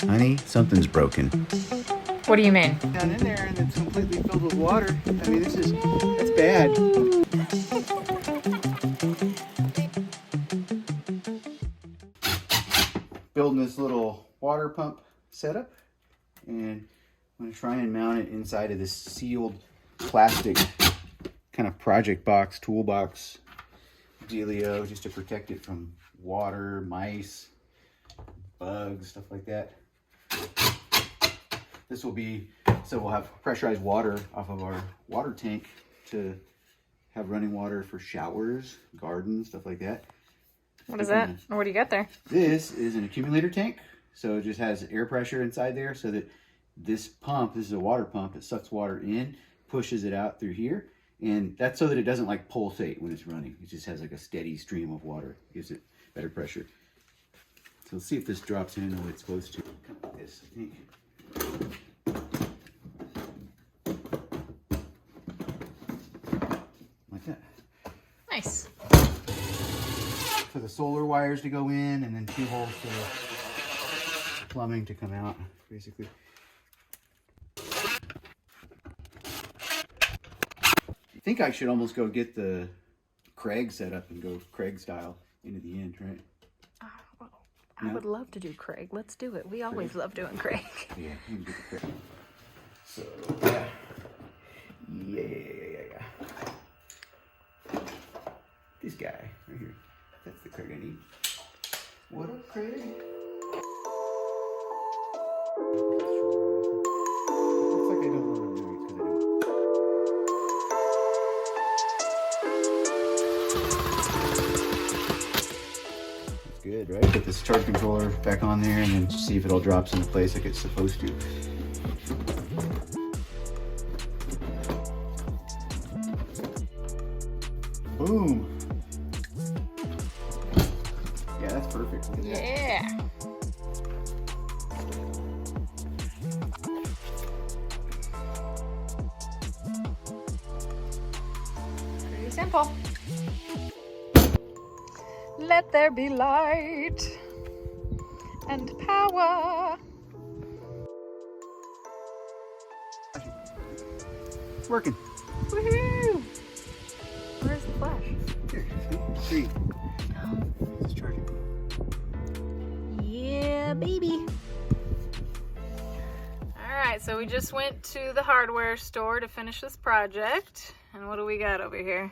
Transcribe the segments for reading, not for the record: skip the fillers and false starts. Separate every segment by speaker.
Speaker 1: Honey, something's broken.
Speaker 2: What do you mean?
Speaker 1: Down in there and it's completely filled with water. I mean, that's bad. Building this little water pump setup, and I'm gonna try and mount it inside of this sealed plastic kind of project box, toolbox dealio, just to protect it from water, mice, bugs, stuff like that. This will be, so we'll have pressurized water off of our water tank to have running water for showers, gardens, stuff like that.
Speaker 2: What is that? What do you got there?
Speaker 1: This is an accumulator tank. So it just has air pressure inside there so that this pump, this is a water pump, it sucks water in, pushes it out through here. And that's so that it doesn't like pulsate when it's running. It just has like a steady stream of water. Gives it better pressure. So let's see if this drops in the way it's supposed to. Come like this, I think. Like that.
Speaker 2: Nice.
Speaker 1: For the solar wires to go in, and then 2 holes for the plumbing to come out, basically. I think I should almost go get the Craig set up and go Craig style into the end, right?
Speaker 2: Well, I would love to do Craig. Let's do it. We always love doing Craig.
Speaker 1: Yeah, you can get the Craig. So, yeah. This guy right here. That's the Craig I need. What up, Craig? Looks like I don't want to do it because I don't. That's good, right? Put this charge controller back on there and then see if it all drops into place like it's supposed to. Boom. Yeah, that's perfect. Look at that.
Speaker 2: Yeah. Pretty simple. Let there be light and power.
Speaker 1: It's working.
Speaker 2: Woohoo! Where's the flash?
Speaker 1: Here, see? 3. It's charging.
Speaker 2: Yeah, baby. Alright, so we just went to the hardware store to finish this project. And what do we got over here?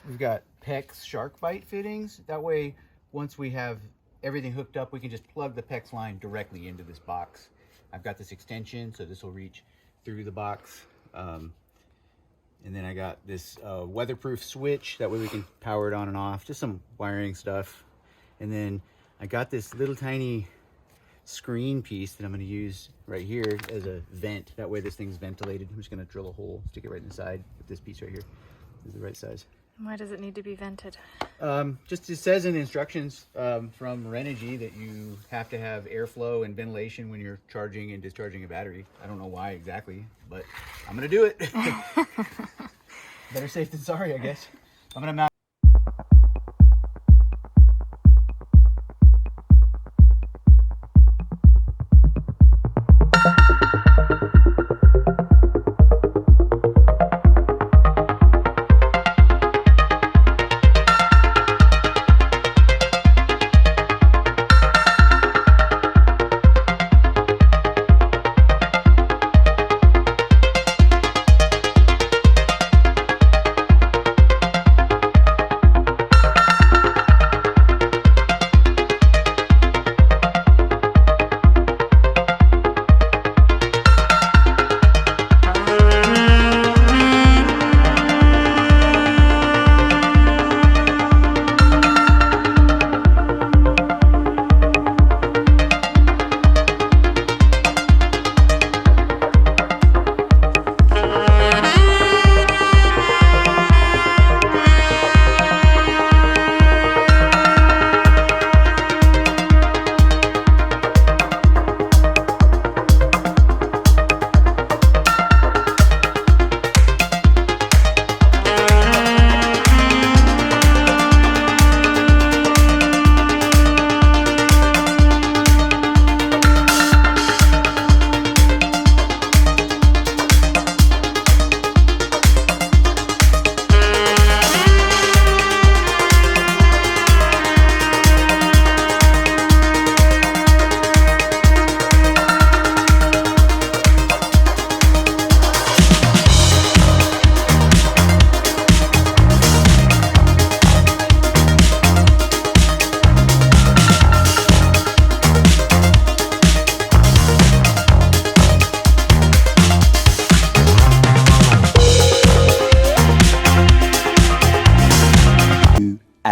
Speaker 1: We've got PEX shark bite fittings. That way, once we have everything hooked up, we can just plug the PEX line directly into this box. I've got this extension, so this will reach through the box. And then I got this weatherproof switch. That way we can power it on and off. Just some wiring stuff. And then I got this little tiny screen piece that I'm going to use right here as a vent. That way this thing's ventilated. I'm just going to drill a hole, stick it right inside with this piece right here. This is the right size.
Speaker 2: Why does it need to be vented?
Speaker 1: Just it says in the instructions from Renogy that you have to have airflow and ventilation when you're charging and discharging a battery. I don't know why exactly, but I'm gonna do it. Better safe than sorry, I guess. I'm gonna mount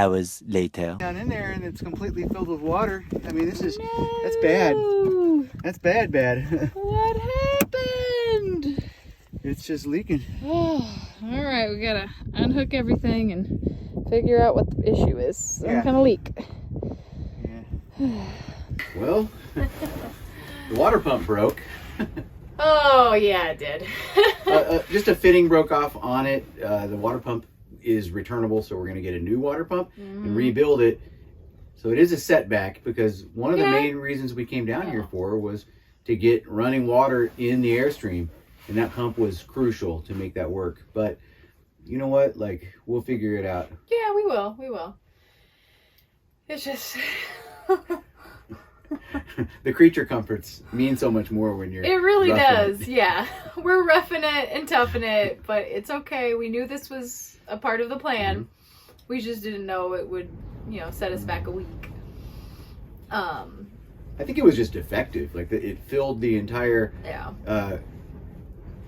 Speaker 3: hours later.
Speaker 1: Down in there and it's completely filled with water. I mean, that's bad. That's bad.
Speaker 2: What happened?
Speaker 1: It's just leaking.
Speaker 2: Oh, all right, we gotta unhook everything and figure out what the issue is. Some kind of leak.
Speaker 1: Yeah. Well, the water pump broke.
Speaker 2: Oh, yeah, it did.
Speaker 1: Just a fitting broke off on it. The water pump is returnable, so we're going to get a new water pump and rebuild it. So it is a setback because one of the main reasons we came down here for was to get running water in the Airstream, and that pump was crucial to make that work. But you know what? Like, we'll figure it out.
Speaker 2: Yeah, we will. It's just...
Speaker 1: The creature comforts mean so much more when you're
Speaker 2: It really
Speaker 1: roughing
Speaker 2: does,
Speaker 1: it.
Speaker 2: yeah. We're roughing it and toughing it, but it's okay. We knew this was a part of the plan. We just didn't know it would, set us back a week.
Speaker 1: I think it was just defective. Like, it filled the entire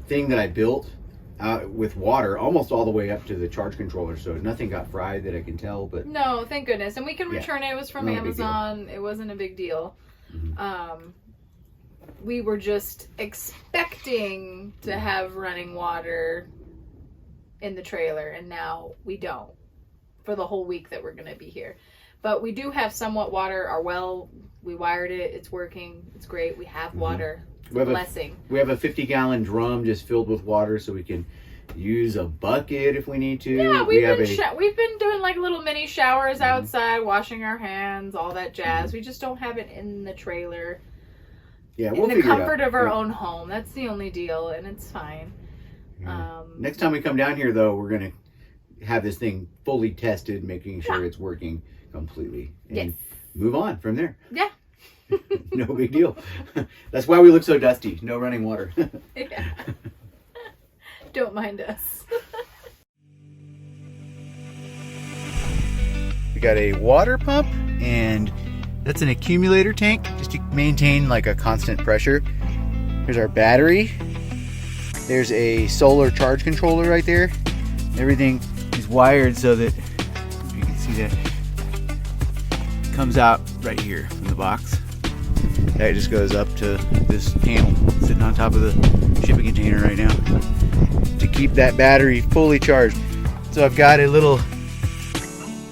Speaker 1: thing that I built with water almost all the way up to the charge controller, so nothing got fried that I can tell. But
Speaker 2: no, thank goodness. And we can return it. It was from
Speaker 1: Not a big
Speaker 2: Amazon. It wasn't a big deal. We were just expecting to have running water in the trailer, and now we don't for the whole week that we're going to be here. But we do have somewhat water. Our well, we wired it. It's working. It's great. We have water.
Speaker 1: we have
Speaker 2: Blessing.
Speaker 1: we have a 50-gallon drum just filled with water, so we can use a bucket if we need to.
Speaker 2: Yeah, we've been doing like little mini showers outside, washing our hands, all that jazz. We just don't have it in the trailer.
Speaker 1: Yeah, we'll
Speaker 2: in the
Speaker 1: figure it out.
Speaker 2: comfort of our own home. That's the only deal, and it's fine.
Speaker 1: Next time we come down here, though, we're gonna have this thing fully tested, making sure it's working completely, and move on from there.
Speaker 2: Yeah.
Speaker 1: No big deal. That's why we look so dusty. No running water.
Speaker 2: Yeah. Don't mind us.
Speaker 1: We got a water pump, and that's an accumulator tank just to maintain like a constant pressure. Here's our battery. There's a solar charge controller right there. Everything is wired so that, if you can see that, it comes out right here from the box. That just goes up to this panel sitting on top of the shipping container right now to keep that battery fully charged. So I've got a little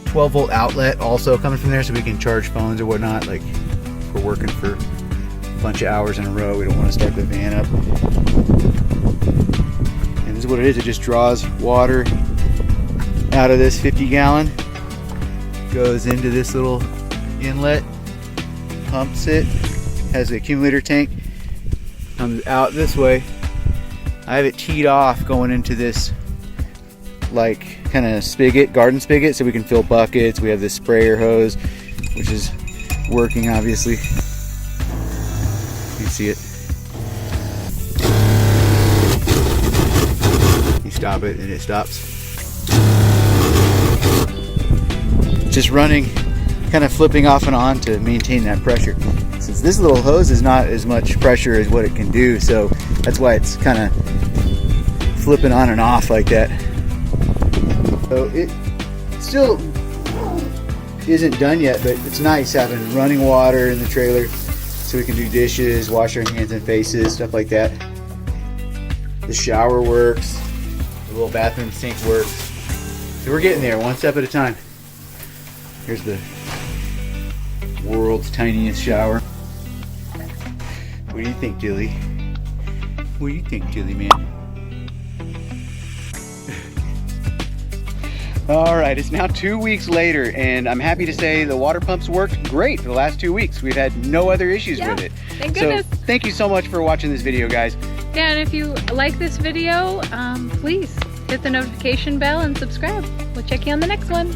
Speaker 1: 12-volt outlet also coming from there, so we can charge phones or whatnot. Like, if we're working for a bunch of hours in a row, we don't want to start the van up. And this is what it is. It just draws water out of this 50-gallon, goes into this little inlet, pumps it, has the accumulator tank, comes out this way. I have it teed off going into this like kind of spigot, garden spigot, so we can fill buckets. We have this sprayer hose, which is working obviously. You can see it. You stop it and it stops. Just running, kind of flipping off and on to maintain that pressure. Since this little hose is not as much pressure as what it can do, so that's why it's kind of flipping on and off like that. So it still isn't done yet, but it's nice having running water in the trailer so we can do dishes, wash our hands and faces, stuff like that. The shower works, the little bathroom sink works. So we're getting there one step at a time. Here's the world's tiniest shower. What do you think, Dilly? What do you think, Dilly man? All right, it's now 2 weeks later, and I'm happy to say the water pumps worked great for the last 2 weeks. We've had no other issues with it.
Speaker 2: Thank goodness.
Speaker 1: So thank you so much for watching this video, guys.
Speaker 2: Yeah, and if you like this video, please hit the notification bell and subscribe. We'll check you on the next one.